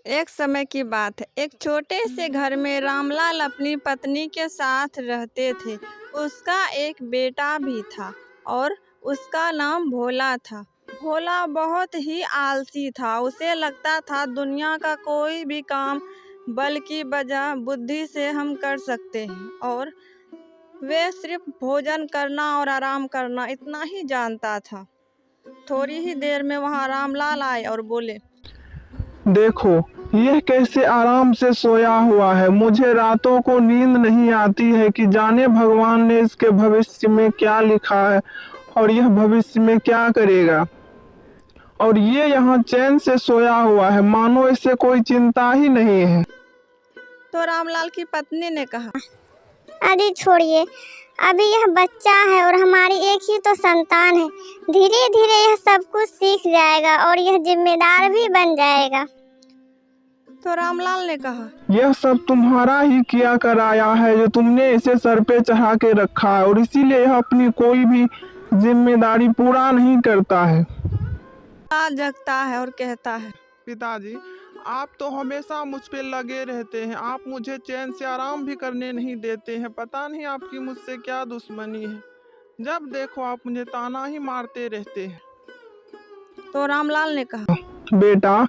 एक समय की बात है। एक छोटे से घर में रामलाल अपनी पत्नी के साथ रहते थे। उसका एक बेटा भी था और उसका नाम भोला था। भोला बहुत ही आलसी था। उसे लगता था दुनिया का कोई भी काम बल की बजाय बुद्धि से हम कर सकते हैं और वे सिर्फ भोजन करना और आराम करना इतना ही जानता था। थोड़ी ही देर में वहाँ रामलाल आए और बोले, देखो, यह कैसे आराम से सोया हुआ है। मुझे रातों को नींद नहीं आती है कि जाने भगवान ने इसके भविष्य में क्या लिखा है और यह भविष्य में क्या करेगा। और ये यहाँ चैन से सोया हुआ है, मानो इसे कोई चिंता ही नहीं है। तो रामलाल की पत्नी ने कहा, अरे छोड़िए, अभी यह बच्चा है और हमारी एक ही तो संतान है। धीरे धीरे यह सब कुछ सीख जाएगा और यह जिम्मेदार भी बन जाएगा। तो रामलाल ने कहा, यह सब तुम्हारा ही किया कराया है, जो तुमने इसे सर पे चढ़ा के रखा है और इसीलिए यह अपनी कोई भी जिम्मेदारी पूरा नहीं करता है। जगता है और कहता है, पिताजी, आप तो हमेशा मुझ पे लगे रहते हैं। आप मुझे चैन से आराम भी करने नहीं देते हैं। पता नहीं आपकी मुझसे क्या दुश्मनी है। जब देखो आप मुझे ताना ही मारते रहते हैं। तो रामलाल ने कहा, बेटा,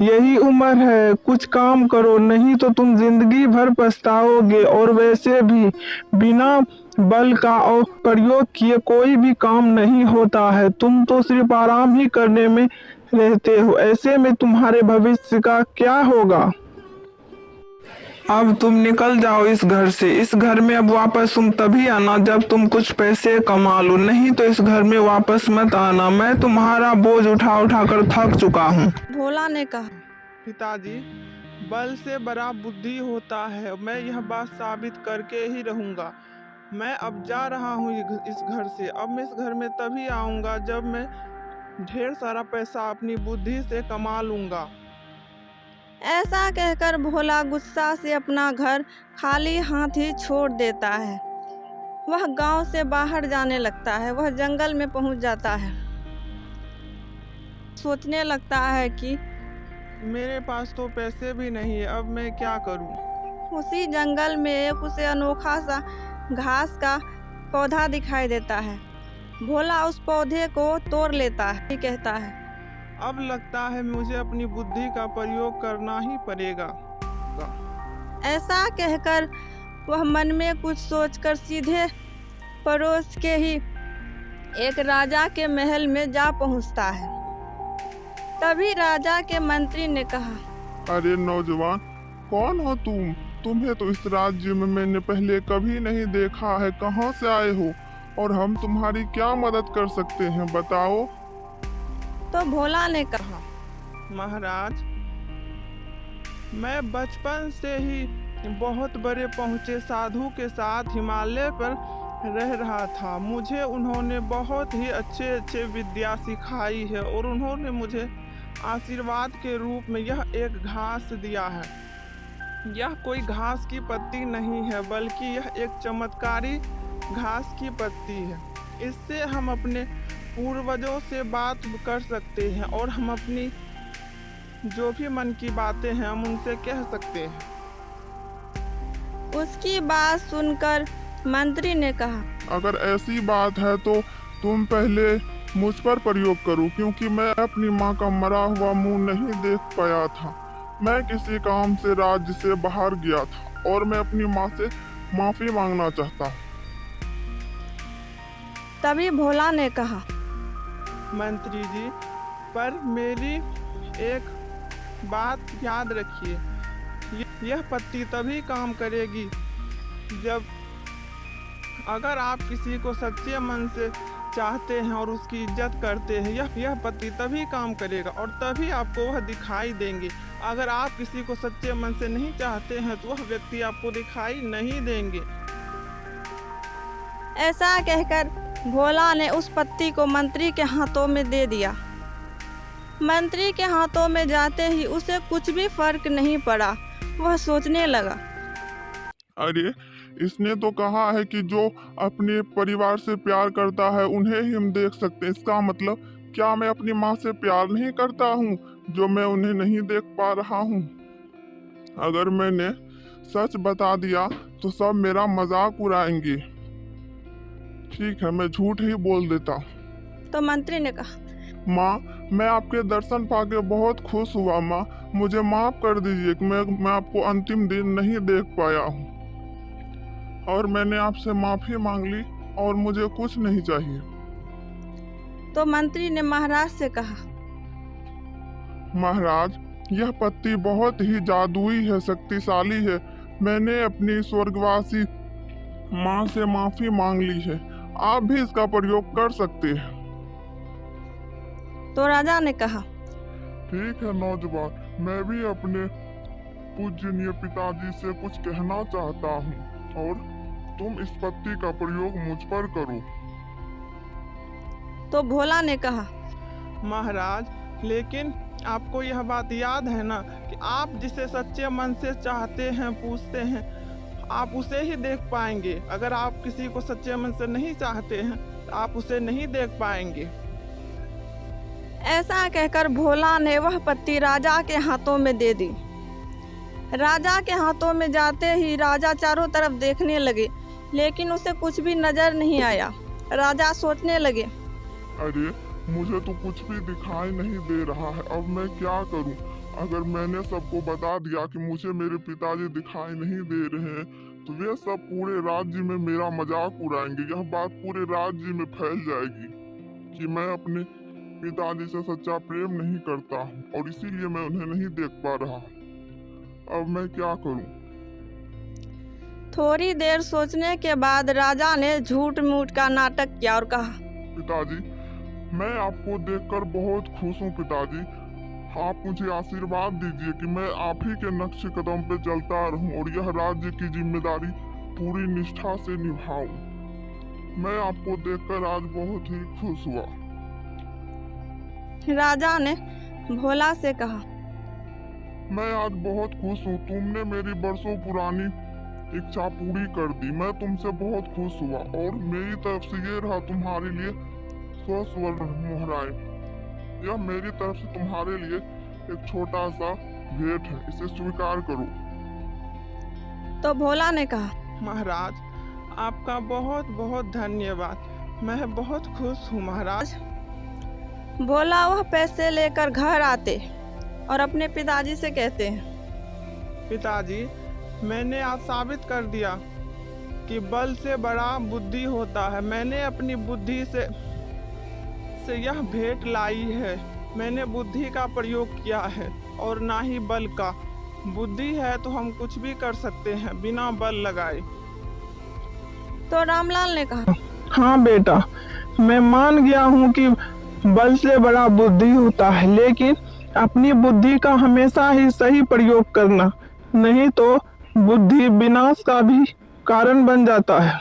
यही उम्र है, कुछ काम करो, नहीं तो तुम जिंदगी भर पछताओगे। और वैसे भी बिना बल का और प्रयोग किए कोई भी काम नहीं होता है। तुम तो सिर्फ आराम ही करने में रहते हो। ऐसे में तुम्हारे भविष्य का क्या होगा। अब तुम निकल जाओ इस घर से। इस घर में अब वापस तुम तभी आना जब तुम कुछ पैसे कमा लो, नहीं तो इस घर में वापस मत आना। मैं तुम्हारा बोझ उठा उठा कर थक चुका हूँ। भोला ने कहा, पिताजी, बल से बड़ा बुद्धि होता है। मैं यह बात साबित करके ही रहूंगा। मैं अब जा रहा हूँ इस घर से। अब मैं इस घर में तभी आऊंगा जब मैं ढेर सारा पैसा अपनी बुद्धि से कमा लूंगा। ऐसा कहकर भोला गुस्सा से अपना घर खाली हाथ ही छोड़ देता है। वह गांव से बाहर जाने लगता है। वह जंगल में पहुंच जाता है। सोचने लगता है कि मेरे पास तो पैसे भी नहीं है, अब मैं क्या करूं। उसी जंगल में एक उसे अनोखा सा घास का पौधा दिखाई देता है। भोला उस पौधे को तोड़ लेता है। कहता है, अब लगता है मुझे अपनी बुद्धि का प्रयोग करना ही पड़ेगा। ऐसा कहकर वह मन में कुछ सोचकर सीधे पड़ोस के ही एक राजा के महल में जा पहुंचता है। तभी राजा के मंत्री ने कहा, अरे नौजवान, कौन हो तुम? तुम्हें तो इस राज्य में मैंने पहले कभी नहीं देखा है। कहाँ से आए हो और हम तुम्हारी क्या मदद कर सकते हैं, बताओ। तो भोला ने कहा, महाराज, मैं बचपन से ही बहुत बड़े पहुँचे साधु के साथ हिमालय पर रह रहा था। मुझे उन्होंने बहुत ही अच्छे विद्या सिखाई है और उन्होंने मुझे आशीर्वाद के रूप में यह एक घास दिया है। यह कोई घास की पत्ती नहीं है, बल्कि यह एक चमत्कारी घास की पत्ती है। इससे हम अपने पूर्वजों से बात कर सकते हैं और हम अपनी जो भी मन की बातें हैं हम उनसे कह सकते हैं। उसकी बात सुनकर मंत्री ने कहा, अगर ऐसी बात है तो तुम पहले मुझ पर प्रयोग करो, क्योंकि मैं अपनी माँ का मरा हुआ मुंह नहीं देख पाया था। मैं किसी काम से राज्य से बाहर गया था और मैं अपनी माँ से माफी मांगना चाहता हूँ। तभी भोला ने कहा, मंत्री जी, पर मेरी एक बात याद रखिए, यह पत्ती तभी काम करेगी जब अगर आप किसी को सच्चे मन से चाहते हैं और उसकी इज्जत करते हैं। यह पत्ती तभी काम करेगा और तभी आपको वह दिखाई देंगे। अगर आप किसी को सच्चे मन से नहीं चाहते हैं तो वह व्यक्ति आपको दिखाई नहीं देंगे। ऐसा कहकर भोला ने उस पत्ती को मंत्री के हाथों में दे दिया। मंत्री के हाथों में जाते ही उसे कुछ भी फर्क नहीं पड़ा। वह सोचने लगा, अरे, इसने तो कहा है कि जो अपने परिवार से प्यार करता है उन्हें ही हम देख सकते हैं। इसका मतलब क्या मैं अपनी माँ से प्यार नहीं करता हूँ? जो मैं उन्हें नहीं देख पा रहा हूँ? अगर मैंने सच बता दिया तो सब मेरा मजाक उड़ाएंगे। ठीक है, मैं झूठ ही बोल देता हूँ। तो मंत्री ने कहा, माँ, मैं आपके दर्शन पाके बहुत खुश हुआ। माँ, मुझे माफ कर दीजिए कि मैं आपको अंतिम दिन नहीं देख पाया हूँ, और मैंने आपसे माफी मांग ली और मुझे कुछ नहीं चाहिए। तो मंत्री ने महाराज से कहा, महाराज, यह पत्ती बहुत ही जादुई है, शक्तिशाली है। मैंने अपनी स्वर्गवासी माँ से माफी मांग ली है। आप भी इसका प्रयोग कर सकते हैं। तो राजा ने कहा, ठीक है नौजवान, मैं भी अपने पूजनीय पिताजी से कुछ कहना चाहता हूँ, और तुम इस पत्ती का प्रयोग मुझ पर करो। तो भोला ने कहा, महाराज, लेकिन आपको यह बात याद है ना कि आप जिसे सच्चे मन से चाहते हैं, पूछते हैं, आप उसे ही देख पाएंगे। अगर आप किसी को सच्चे मन से नहीं चाहते हैं तो आप उसे नहीं देख पाएंगे। ऐसा कहकर भोला ने वह पत्ती राजा के हाथों में दे दी। राजा के हाथों में जाते ही राजा चारों तरफ देखने लगे, लेकिन उसे कुछ भी नजर नहीं आया। राजा सोचने लगे, अरे, मुझे तो कुछ भी दिखाई नहीं दे रहा है, अब मैं क्या करूं? अगर मैंने सबको बता दिया कि मुझे मेरे पिताजी दिखाई नहीं दे रहे हैं, तो वे सब पूरे राज्य में मेरा मजाक उड़ाएंगे। यह बात पूरे राज्य में फैल जाएगी कि मैं अपने पिताजी से सच्चा प्रेम नहीं करता हूं, और इसीलिए मैं उन्हें नहीं देख पा रहा। अब मैं क्या करूं? थोड़ी देर सोचने के बाद राजा ने झूठ मूठ का नाटक किया और कहा, पिताजी, मैं आपको देखकर बहुत खुश हूँ। पिताजी, आप मुझे आशीर्वाद दीजिए कि मैं आप ही के नक्श कदम पे चलता रहूं और यह राज्य की जिम्मेदारी पूरी निष्ठा से निभाऊं। मैं आपको देखकर आज बहुत ही खुश हुआ। राजा ने भोला से कहा, मैं आज बहुत खुश हूँ। तुमने मेरी बरसों पुरानी इच्छा पूरी कर दी। मैं तुमसे बहुत खुश हुआ, और मेरी तरफ से ये रहा तुम्हारे लिए 100 स्वर्ण मोहराएं। यह मेरी तरफ से तुम्हारे लिए एक छोटा सा भेंट है, इसे स्वीकार करो। तो भोला ने कहा, महाराज, आपका बहुत बहुत धन्यवाद। मैं बहुत खुश हूँ महाराज। भोला वह पैसे लेकर घर आते और अपने पिताजी से कहते हैं, पिताजी, मैंने आज साबित कर दिया कि बल से बड़ा बुद्धि होता है। मैंने अपनी बुद्धि से यह भेंट लाई है। मैंने बुद्धि का प्रयोग किया है और ना ही बल का। बुद्धि है तो हम कुछ भी कर सकते हैं बिना बल लगाए। तो रामलाल ने कहा, हाँ बेटा, मैं मान गया हूँ कि बल से बड़ा बुद्धि होता है, लेकिन अपनी बुद्धि का हमेशा ही सही प्रयोग करना, नहीं तो बुद्धि विनाश का भी कारण बन जाता है।